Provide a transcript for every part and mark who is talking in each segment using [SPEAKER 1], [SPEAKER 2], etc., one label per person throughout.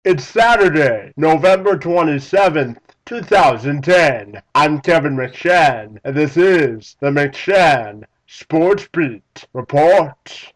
[SPEAKER 1] It's Saturday, November 27th, 2010. I'm Kevin McShann, and this is the McShann Sports Beat Report.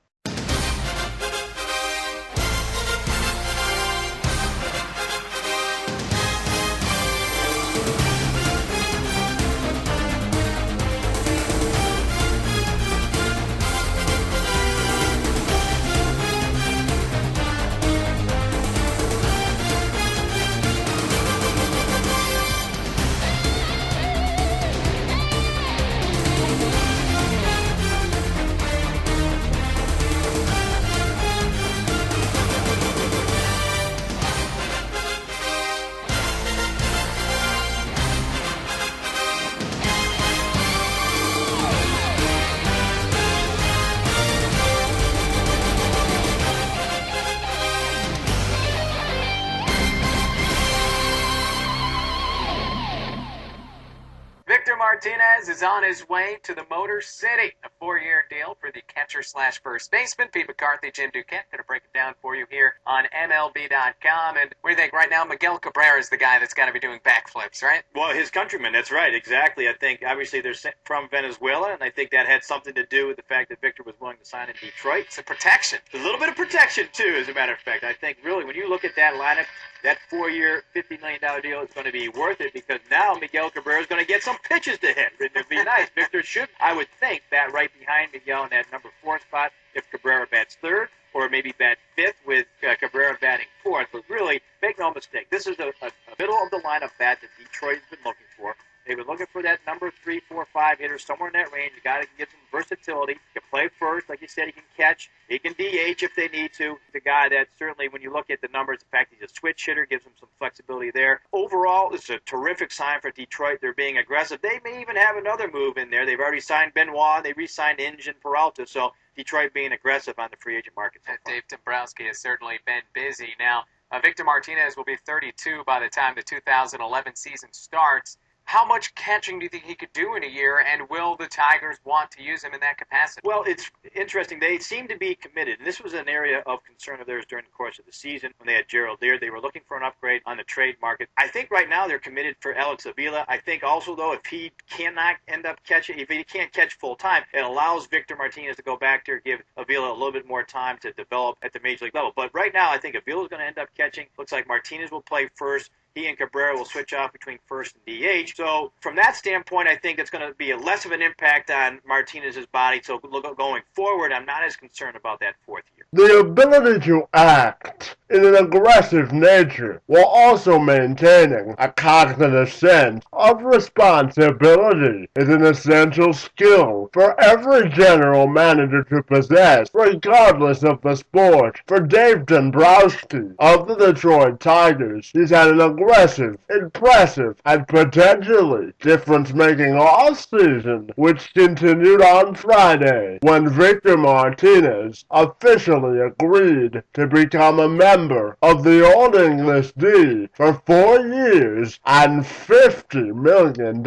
[SPEAKER 2] Victor Martinez is on his way to the Motor City. A 4-year deal for the catcher/first baseman. Pete McCarthy, Jim Duquette, going to break it down for you here on MLB.com. And what do you think? Right now, Miguel Cabrera is the guy that's got to be doing backflips, right?
[SPEAKER 3] Well, his countryman, that's right, exactly. I think, obviously, they're from Venezuela, and I think that had something to do with the fact that Victor was willing to sign in Detroit.
[SPEAKER 2] It's a protection.
[SPEAKER 3] A little bit of protection, too, as a matter of fact. I think, really, when you look at that lineup, that 4-year, $50 million deal is going to be worth it because now Miguel Cabrera is going to get some pitches to hit. It would be nice. Victor should, I would think, bat right behind Miguel in that number 4 spot if Cabrera bats third, or maybe bat fifth with Cabrera batting fourth. But really, make no mistake, this is a middle of the lineup bat that Detroit has been looking for. They've been looking for that number 3, 4, 5 hitter somewhere in that range. A guy that can get some versatility. He can play first, like you said. He can catch. He can DH if they need to. The guy that certainly, when you look at the numbers, the fact he's a switch hitter gives him some flexibility there. Overall, it's a terrific sign for Detroit. They're being aggressive. They may even have another move in there. They've already signed Benoit. They re-signed Inge and Peralta. So Detroit being aggressive on the free agent market.
[SPEAKER 2] Dave Dombrowski has certainly been busy. Now, Victor Martinez will be 32 by the time the 2011 season starts. How much catching do you think he could do in a year, and will the Tigers want to use him in that capacity?
[SPEAKER 3] Well, it's interesting. They seem to be committed, and this was an area of concern of theirs during the course of the season when they had Gerald Deere. They were looking for an upgrade on the trade market. I think right now they're committed for Alex Avila. I think also, though, if he cannot end up catching, if he can't catch full-time, it allows Victor Martinez to go back there, give Avila a little bit more time to develop at the major league level. But right now, I think Avila is going to end up catching. Looks like Martinez will play first. He and Cabrera will switch off between first and DH. So from that standpoint, I think it's going to be less of an impact on Martinez's body. So going forward, I'm not as concerned about that 4th year.
[SPEAKER 1] The ability to act in an aggressive nature while also maintaining a cognitive sense of responsibility is an essential skill for every general manager to possess, regardless of the sport. For Dave Dombrowski of the Detroit Tigers, he's had an aggressive, impressive, and potentially difference-making offseason, which continued on Friday when Victor Martinez officially agreed to become a member of the Old English D for 4 years and $50 million.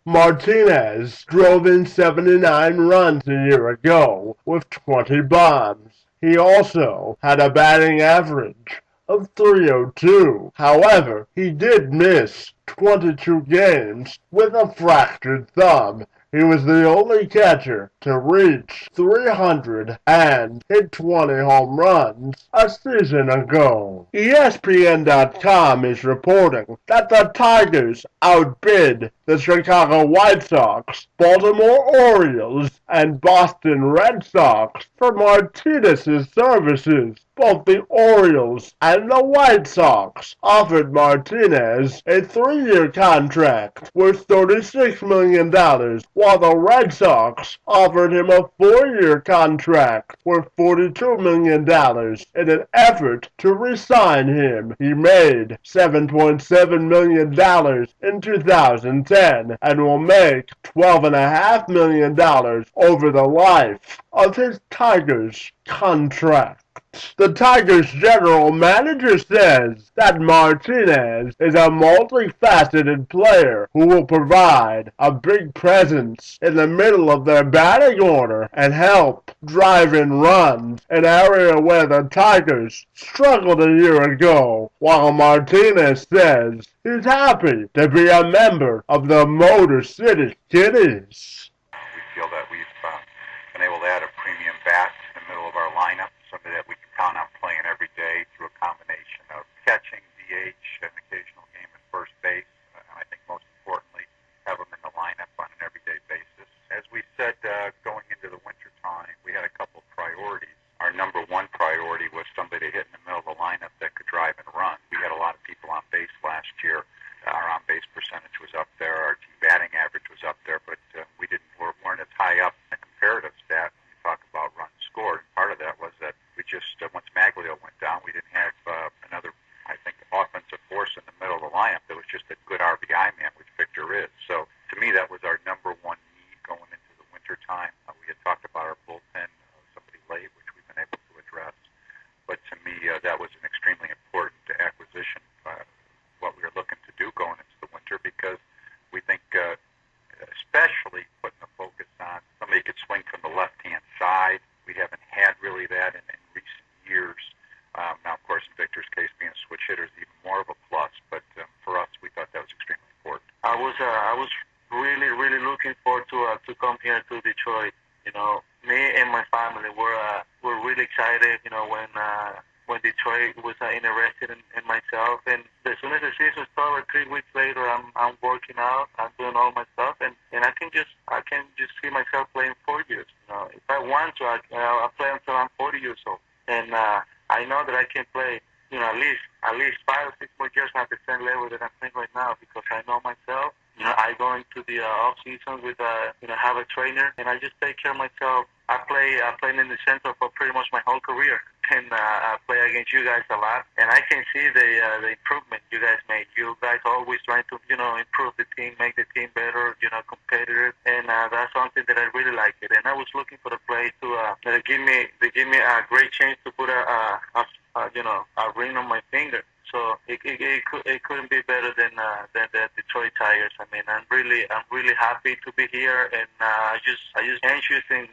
[SPEAKER 1] Martinez drove in 79 runs a year ago with 20 bombs. He also had a batting average of .302. However, he did miss 22 games with a fractured thumb. He was the only catcher to reach 300 and hit 20 home runs a season ago. ESPN.com is reporting that the Tigers outbid the Chicago White Sox, Baltimore Orioles, and Boston Red Sox for Martinez's services. Both the Orioles and the White Sox offered Martinez a 3-year contract worth $36 million, while the Red Sox offered him a 4-year contract worth $42 million in an effort to re-sign him. He made $7.7 million in 2010 and will make $12.5 million over the life of his Tigers contract. The Tigers general manager says that Martinez is a multifaceted player who will provide a big presence in the middle of their batting order and help drive in runs, an area where the Tigers struggled a year ago, while Martinez says he's happy to be a member of the Motor City Kitties.
[SPEAKER 4] We feel that we've been able to add a premium bat in the middle of our lineup, somebody that we can count on playing every day through a combination of catching, DH, an occasional game at first base, and I think most importantly, have them in the lineup on an everyday basis. As we said going into the winter time, we had a couple of priorities. Our number one priority was somebody to hit in the middle of the lineup that could drive and run. We had a lot of people on base last year. Our on-base percentage was up there. Our team batting average was up there, but we weren't as high up in the comparative stat when you talk about runs scored. And part of that was that we just, once Maglio went down, we didn't have another, I think, offensive force in the middle of the lineup that was just a good RBI man, which Victor is. So to me, that was our number one need going into the winter time. We had talked about our bullpen, somebody late, which we've been able to address. But to me, that was an extremely important acquisition, what we were looking to do going into the winter, because we think, especially putting the focus on somebody who could swing from the left-hand side. We haven't had really that in recent years. Now, of course, in Victor's case, being a switch hitter is even more of a plus, but for us, we thought that was extremely important.
[SPEAKER 5] I was really looking forward to come here to Detroit. You know, me and my family were really excited. You know, when Detroit was interested in myself, and as soon as the season started, 3 weeks later, I'm working out, I'm doing all my stuff, and I can just see myself playing 4 years. You know, if I want to, I'll play until I'm 40 years old, and I know that I can play, you know, at least 5 or 6 more years at the same level that I'm playing right now, because I know myself. You know, I go into the off season with have a trainer, and I just take care of myself. I play in the center for pretty much my whole career, and I play against you guys a lot, and I can see the improvement you guys made. You guys always trying to, you know, improve the team, make the team better, you know, competitive, and that's something that I really like it. And I was looking for the play to give me a great chance to put a ring on my finger. So it couldn't be better than the Detroit Tigers. I mean, I'm really happy to be here, and I just anxious and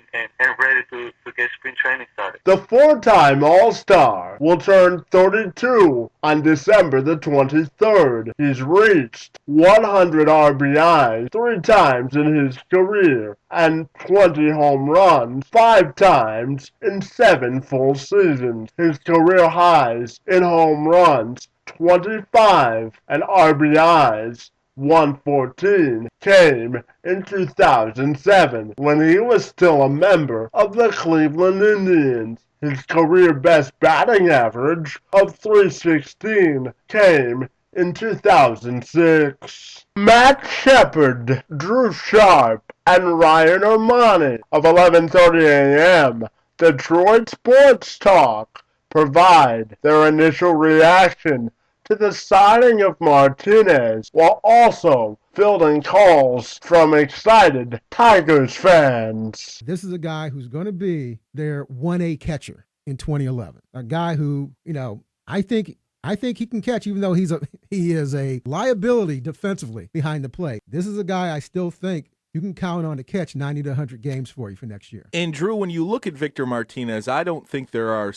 [SPEAKER 5] ready to get spring training started.
[SPEAKER 1] The four-time All-Star will turn 32 on December the 23rd. He's reached 100 RBIs 3 times in his career and 20 home runs 5 times in 7 full seasons. His career highs in home runs 25 and RBIs 114 came in 2007 when he was still a member of the Cleveland Indians. His career best batting average of .316 came in 2006. Matt Shepard, Drew Sharp, and Ryan Armani of 11:30 a.m. Detroit Sports Talk provide their initial reaction to the signing of Martinez, while also fielding calls from excited Tigers fans.
[SPEAKER 6] This is a guy who's going to be their 1A catcher in 2011. A guy who, you know, I think he can catch, even though he is a liability defensively behind the plate. This is a guy I still think you can count on to catch 90 to 100 games for you for next year.
[SPEAKER 7] And Drew, when you look at Victor Martinez, I don't think there aren't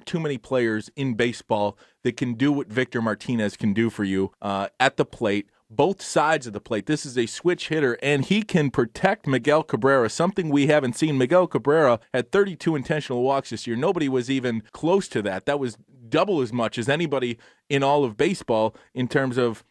[SPEAKER 7] too many players in baseball that can do what Victor Martinez can do for you at the plate, both sides of the plate. This is a switch hitter, and he can protect Miguel Cabrera, something we haven't seen. Miguel Cabrera had 32 intentional walks this year. Nobody was even close to that. That was double as much as anybody in all of baseball in terms of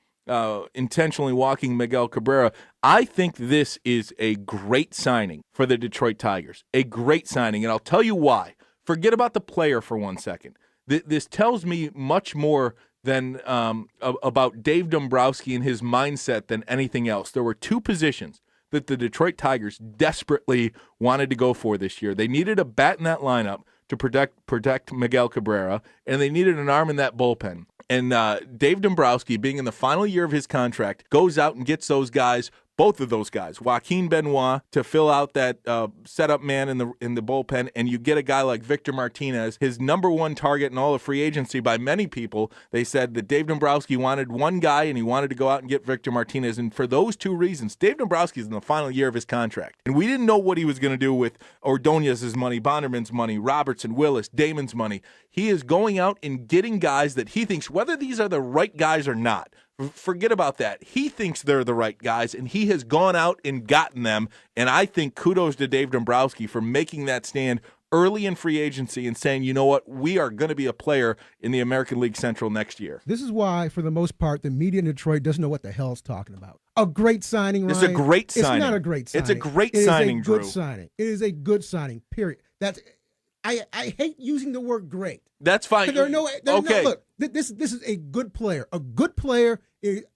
[SPEAKER 7] intentionally walking Miguel Cabrera. I think this is a great signing for the Detroit Tigers. A great signing, and I'll tell you why. Forget about the player for 1 second. This tells me much more than about Dave Dombrowski and his mindset than anything else. There were 2 positions that the Detroit Tigers desperately wanted to go for this year. They needed a bat in that lineup to protect Miguel Cabrera, and they needed an arm in that bullpen. And Dave Dombrowski, being in the final year of his contract, goes out and gets those guys both of those guys, Joaquin Benoit to fill out that setup man in the bullpen, and you get a guy like Victor Martinez, his number one target in all of free agency by many people. They said that Dave Dombrowski wanted one guy, and he wanted to go out and get Victor Martinez. And for those two reasons, Dave Dombrowski is in the final year of his contract, and we didn't know what he was going to do with Ordonez's money, Bonderman's money, Robertson, Willis, Damon's money. He is going out and getting guys that he thinks, whether these are the right guys or not, forget about that. He thinks they're the right guys, and he has gone out and gotten them. And I think kudos to Dave Dombrowski for making that stand early in free agency and saying, you know what, we are going to be a player in the American League Central next year.
[SPEAKER 6] This is why, for the most part, the media in Detroit doesn't know what the hell it's talking about. A great signing, Ryan.
[SPEAKER 7] It's a great signing.
[SPEAKER 6] It's not a great signing.
[SPEAKER 7] It's a great signing, Drew.
[SPEAKER 6] It is a good signing. It is a good signing, period. I hate using the word great.
[SPEAKER 7] That's fine.
[SPEAKER 6] Okay. Look, this is a good player. A good player.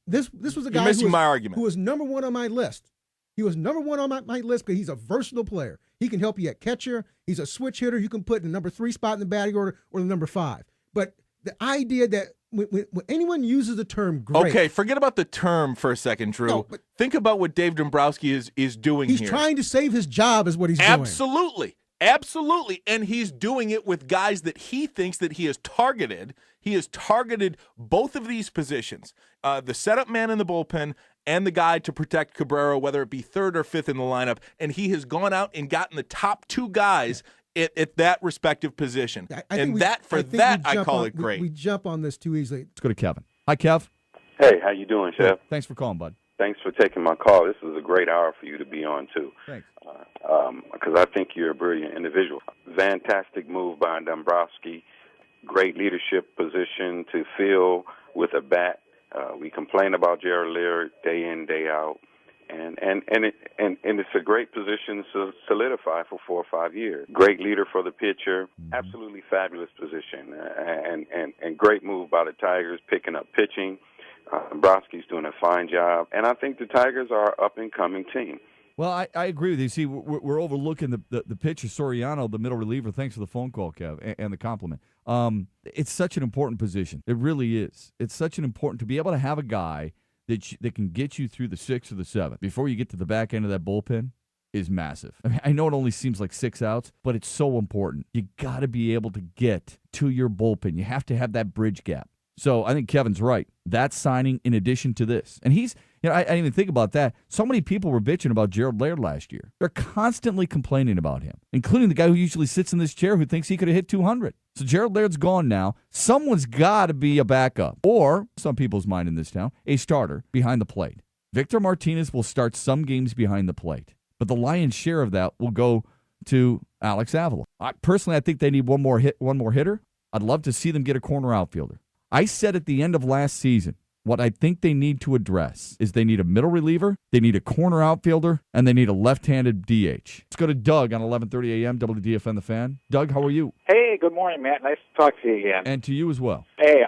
[SPEAKER 6] This was a guy who was number one on my list. He was number one on my list because he's a versatile player. He can help you at catcher. He's a switch hitter. You can put in the number 3 spot in the batting order or the number 5. But the idea that when anyone uses the term great.
[SPEAKER 7] Okay, forget about the term for a second, Drew. No, think about what Dave Dombrowski is doing here.
[SPEAKER 6] He's trying to save his job is what he's doing.
[SPEAKER 7] Absolutely. And he's doing it with guys that he thinks that he has targeted. He has targeted both of these positions, the setup man in the bullpen and the guy to protect Cabrera, whether it be 3rd or 5th in the lineup. And he has gone out and gotten the top 2 guys at that respective position. I call it great.
[SPEAKER 6] We jump on this too easily.
[SPEAKER 8] Let's go to Kevin. Hi, Kev.
[SPEAKER 9] Hey, how you doing, Chef?
[SPEAKER 8] Thanks for calling, bud.
[SPEAKER 9] Thanks for taking my call. This is a great hour for you to be on, too.
[SPEAKER 8] Thanks.
[SPEAKER 9] Because I think you're a brilliant individual. Fantastic move by Dombrowski. Great leadership position to fill with a bat. We complain about Jared Lear day in, day out. And it's a great position to solidify for 4 or 5 years. Great leader for the pitcher. Absolutely fabulous position. And great move by the Tigers picking up pitching. Dombrowski's doing a fine job, and I think the Tigers are an up-and-coming team.
[SPEAKER 8] Well, I agree with you. See, we're overlooking the pitcher, Soriano, the middle reliever. Thanks for the phone call, Kev, and the compliment. It's such an important position. It really is. It's such an important to be able to have a guy that can get you through the 6th or the 7th before you get to the back end of that bullpen is massive. I mean, I know it only seems like 6 outs, but it's so important. You got to be able to get to your bullpen. You have to have that bridge gap. So I think Kevin's right. That's signing in addition to this. And he's, I didn't even think about that. So many people were bitching about Gerald Laird last year. They're constantly complaining about him, including the guy who usually sits in this chair who thinks he could have hit 200. So Gerald Laird's gone now. Someone's got to be a backup, or, some people's mind in this town, a starter behind the plate. Victor Martinez will start some games behind the plate, but the lion's share of that will go to Alex Avila. I think they need one more hitter. I'd love to see them get a corner outfielder. I said at the end of last season, what I think they need to address is they need a middle reliever, they need a corner outfielder, and they need a left-handed DH. Let's go to Doug on 11:30 a.m., WDFN The Fan. Doug, how are you?
[SPEAKER 10] Hey, good morning, Matt. Nice to talk to you again.
[SPEAKER 8] And to you as well.
[SPEAKER 10] Hey,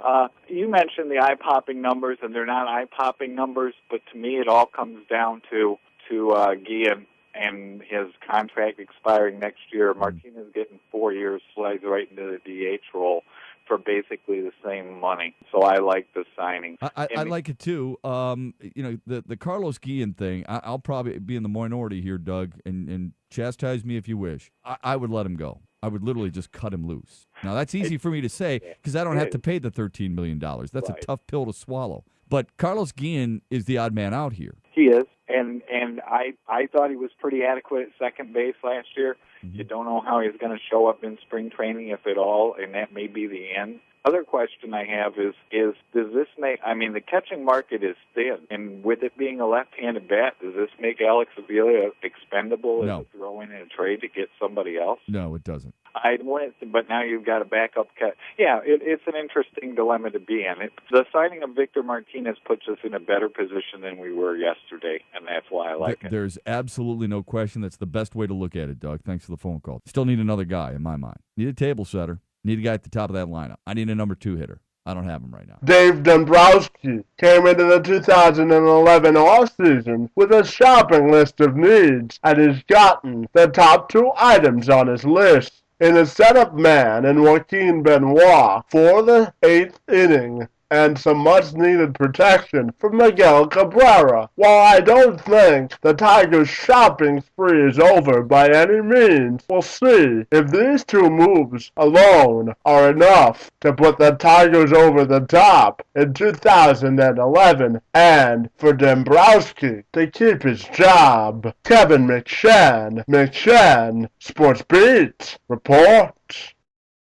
[SPEAKER 10] you mentioned the eye-popping numbers, and they're not eye-popping numbers, but to me it all comes down to Guillen and his contract expiring next year. Martinez getting 4 years, slides right into the DH role for basically the same money. So I like the signing.
[SPEAKER 8] I like it too. The Carlos Guillen thing, I'll probably be in the minority here, Doug, and chastise me if you wish. I would let him go. I would literally just cut him loose. Now, that's easy for me to say because I don't have to pay the $13 million. That's a tough pill to swallow. But Carlos Guillen is the odd man out here.
[SPEAKER 10] He is, and I thought he was pretty adequate at second base last year. Mm-hmm. You don't know how he's going to show up in spring training, if at all, and that may be the end. Other question I have is does this make, the catching market is thin, and with it being a left-handed bat, does this make Alex Avila expendable as a throw-in a trade to get somebody else?
[SPEAKER 8] No, it doesn't.
[SPEAKER 10] But now you've got a backup cut. Yeah, it's an interesting dilemma to be in. The signing of Victor Martinez puts us in a better position than we were yesterday, and that's why I like it.
[SPEAKER 8] There's absolutely no question. That's the best way to look at it, Doug. Thanks for the phone call. Still need another guy in my mind. Need a table setter. Need a guy at the top of that lineup. I need a number 2 hitter. I don't have him right now.
[SPEAKER 1] Dave Dombrowski came into the 2011 offseason with a shopping list of needs and has gotten the top 2 items on his list in a setup man in Joaquin Benoit for the 8th inning and some much-needed protection from Miguel Cabrera. While I don't think the Tigers' shopping spree is over by any means, we'll see if these two moves alone are enough to put the Tigers over the top in 2011 and for Dombrowski to keep his job. Kevin McShann, Sports Beat, report.